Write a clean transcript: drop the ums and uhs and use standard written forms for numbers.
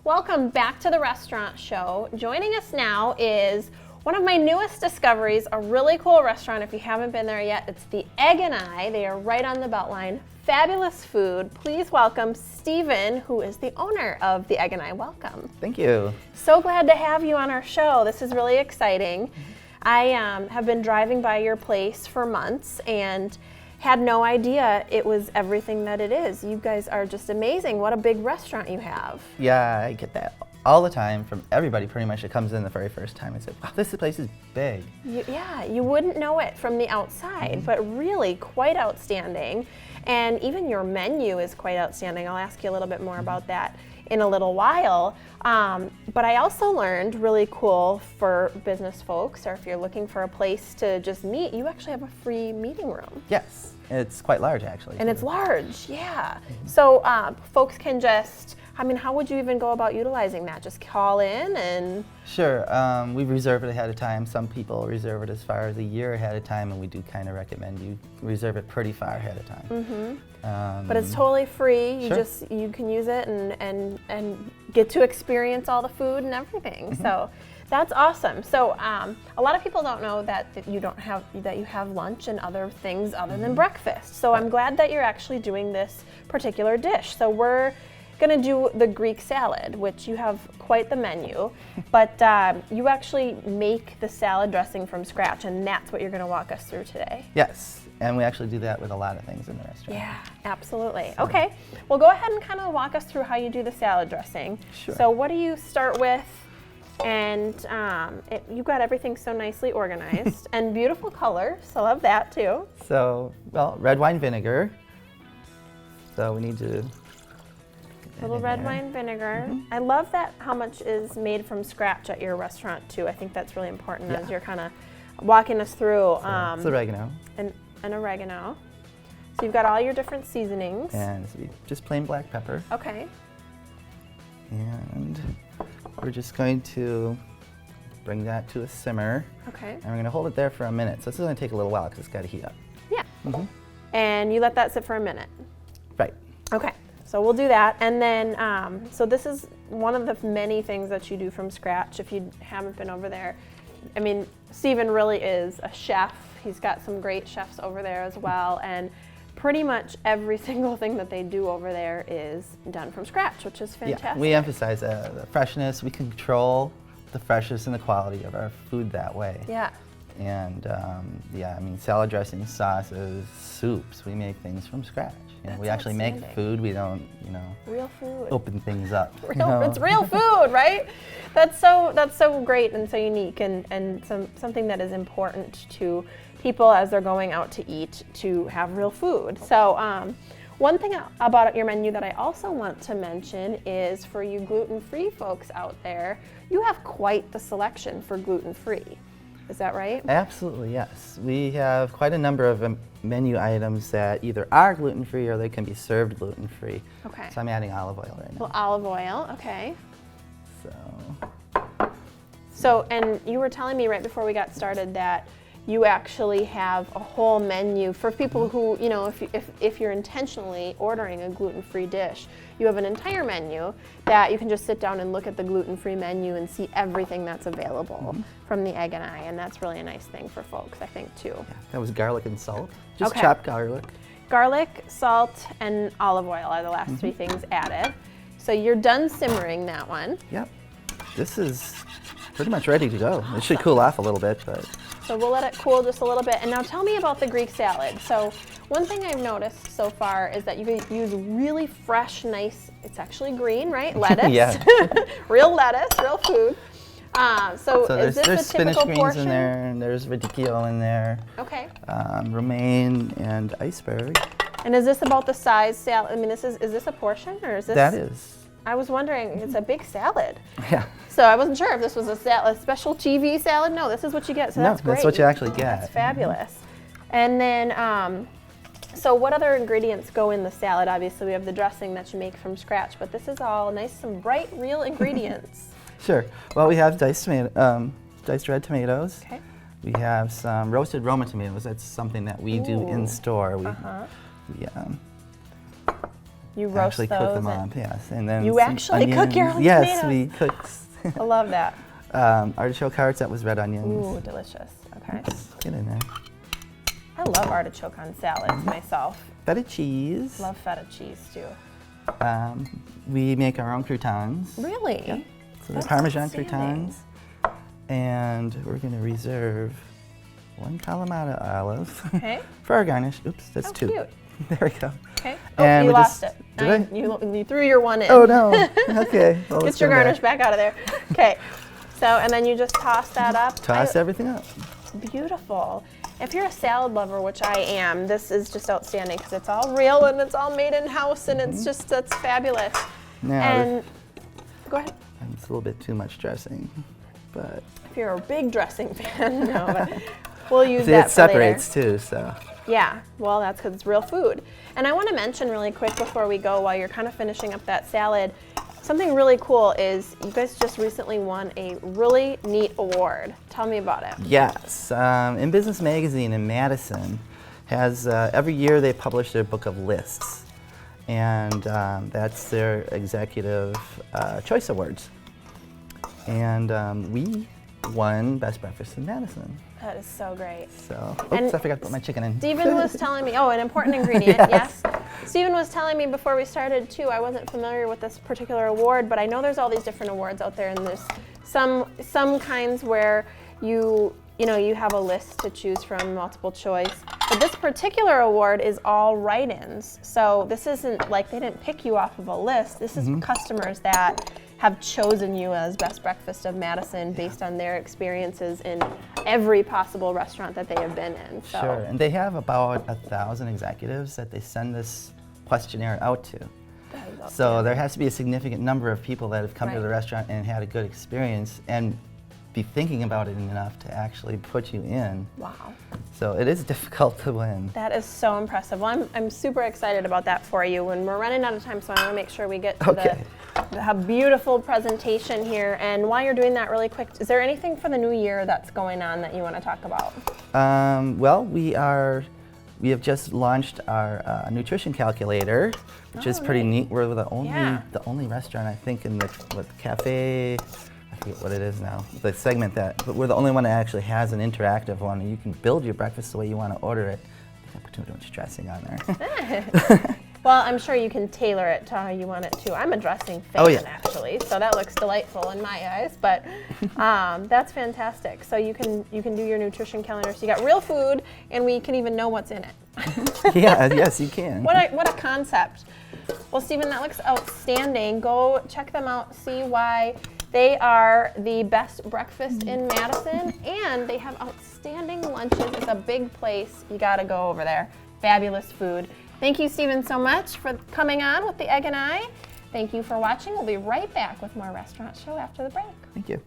Welcome back to the restaurant show. Joining us now is one of my newest discoveries, a really cool restaurant. If you haven't been there yet, it's the Egg and I. They are right on the Beltline. Fabulous food. Please welcome Stephen, who is the owner of the Egg and I. Welcome. Thank you. So glad to have you on our show. This is really exciting. I have been driving by your place for months and had no idea it was everything that it is. You guys are just amazing. What a big restaurant you have. Yeah, I get that all the time from everybody pretty much that comes in the very first time and says, wow, this place is big. You wouldn't know it from the outside, but really quite outstanding. And even your menu is quite outstanding. I'll ask you a little bit more about that in a little while. But I also learned, really cool for business folks, or if you're looking for a place to just meet, you actually have a free meeting room. Yes, it's quite large actually. And it's large, yeah. So folks can just, how would you even go about utilizing that? Just call in and? Sure, we reserve it ahead of time. Some people reserve it as far as a year ahead of time, and we do kind of recommend you reserve it pretty far ahead of time. But it's totally free. Sure. You can use it and get to experience all the food and everything. So that's awesome. So a lot of people don't know that you have lunch and other things other than breakfast. So I'm glad that you're actually doing this particular dish. So we're going to do the Greek salad, which you have quite the menu, but you actually make the salad dressing from scratch, and that's what you're going to walk us through today. Yes, and we actually do that with a lot of things in the restaurant. Yeah, absolutely. So. Okay, well go ahead and kind of walk us through how you do the salad dressing. Sure. So what do you start with? And you've got everything so nicely organized and beautiful color, so I love that too. So, well, red wine vinegar. So we need to little red wine vinegar. I love that how much is made from scratch at your restaurant too. I think that's really important as you're kind of walking us through. So it's oregano. And oregano. So you've got all your different seasonings. And just plain black pepper. Okay. And we're just going to bring that to a simmer. Okay. And we're going to hold it there for a minute. So this is going to take a little while because it's got to heat up. Yeah. And you let that sit for a minute. Right. Okay. So we'll do that, and then, so this is one of the many things that you do from scratch. If you haven't been over there, Stephen really is a chef. He's got some great chefs over there as well, and pretty much every single thing that they do over there is done from scratch, which is fantastic. Yeah, we emphasize the freshness. We control the freshness and the quality of our food that way. Yeah. And salad dressings, sauces, soups, we make things from scratch. We actually make food, we don't, real food. Open things up. It's real food, right? That's so great and so unique, and something that is important to people as they're going out to eat, to have real food. So one thing about your menu that I also want to mention is for you gluten-free folks out there, you have quite the selection for gluten-free. Is that right? Absolutely, yes. We have quite a number of menu items that either are gluten-free or they can be served gluten-free. Okay. So I'm adding olive oil right now. Well, olive oil, okay. So, and you were telling me right before we got started that you actually have a whole menu for people who, if you're intentionally ordering a gluten-free dish, you have an entire menu that you can just sit down and look at the gluten-free menu and see everything that's available from the Egg and I, and that's really a nice thing for folks, I think, too. Yeah, that was garlic and salt. Just chopped garlic. Garlic, salt, and olive oil are the last three things added. So you're done simmering that one. Yep. This is pretty much ready to go. It should cool off a little bit, but. So we'll let it cool just a little bit. And now tell me about the Greek salad. So one thing I've noticed so far is that you use really fresh, nice, it's actually green, right? Lettuce. Yeah. Real lettuce, real food. So is this there's a spinach typical greens portion? in there, and there's radicchio in there. Okay. Romaine and iceberg. And is this about the size salad? Is this a portion, or is this? That is. I was wondering, it's a big salad. Yeah. So I wasn't sure if this was a special TV salad. No, this is what you get, so that's great. That's what you actually get. That's fabulous. And then, so what other ingredients go in the salad? Obviously, we have the dressing that you make from scratch, but this is all nice, some bright, real ingredients. Sure. Well, we have diced red tomatoes. Okay. We have some roasted Roma tomatoes. That's something that we do in store. You roast actually cook those them and- up, yes. And then You some actually cook your onions. own Yes, tomatoes? we cook I love that. artichoke hearts. That was red onions. Ooh, delicious. Okay. Get in there. I love artichoke on salads myself. Feta cheese. Love feta cheese too. We make our own croutons. Really? Yep. So That's they're Parmesan outstanding. croutons. And we're going to reserve 1 Kalamata olive Okay. for our garnish. Oops, that's Oh, 2. cute. There we go. Okay. Oh, And you we lost just- it. Did I? You threw your one in. Oh no. Okay. Well, let's Get your go back. garnish back out of there. Okay. So, and then you just toss that up. Toss everything up. Beautiful. If you're a salad lover, which I am, this is just outstanding because it's all real and it's all made in house and it's just, that's fabulous. Now, And go ahead. it's a little bit too much dressing, but If you're a big dressing fan, no, but we'll use see, that it for later. separates too. So Yeah, well, that's because it's real food. And I want to mention really quick before we go, while you're kind of finishing up that salad, something really cool is you guys just recently won a really neat award. Tell me about it. yes, in Business Magazine in Madison has every year they publish their book of lists, and that's their executive choice awards. And we won Best Breakfast in Madison. That is so great. So, And oops, I forgot to put my chicken in. Stephen was telling me, oh, an important ingredient, Yes. yes. Stephen was telling me before we started too, I wasn't familiar with this particular award, but I know there's all these different awards out there, and there's some kinds where you have a list to choose from, multiple choice. But this particular award is all write-ins. So this isn't like they didn't pick you off of a list. This is customers that have chosen you as Best Breakfast of Madison based on their experiences in every possible restaurant that they have been in. So. Sure, and they have about 1,000 executives that they send this questionnaire out to. So there has to be a significant number of people that have come to the Right. restaurant and had a good experience and be thinking about it enough to actually put you in. Wow. So it is difficult to win. That is so impressive. Well, I'm super excited about that for you. And we're running out of time, so I want to make sure we get to Okay. the beautiful presentation here. And while you're doing that really quick, is there anything for the new year that's going on that you want to talk about? Well, we have just launched our nutrition calculator, which is pretty neat. We're the only restaurant, I think, in the cafe. I forget what it is now, the segment but we're the only one that actually has an interactive one. And you can build your breakfast the way you want to order it. I think I put too much dressing on there. Well, I'm sure you can tailor it to how you want it to. I'm a dressing fan, actually, so that looks delightful in my eyes. But that's fantastic. So you can do your nutrition calendar. So you got real food, and we can even know what's in it. Yes, you can. What a concept. Well, Stephen, that looks outstanding. Go check them out, see why they are the best breakfast in Madison, and they have outstanding lunches. It's a big place. You got to go over there. Fabulous food. Thank you, Stephen, so much for coming on with the Egg and I. Thank you for watching. We'll be right back with more Restaurant Show after the break. Thank you.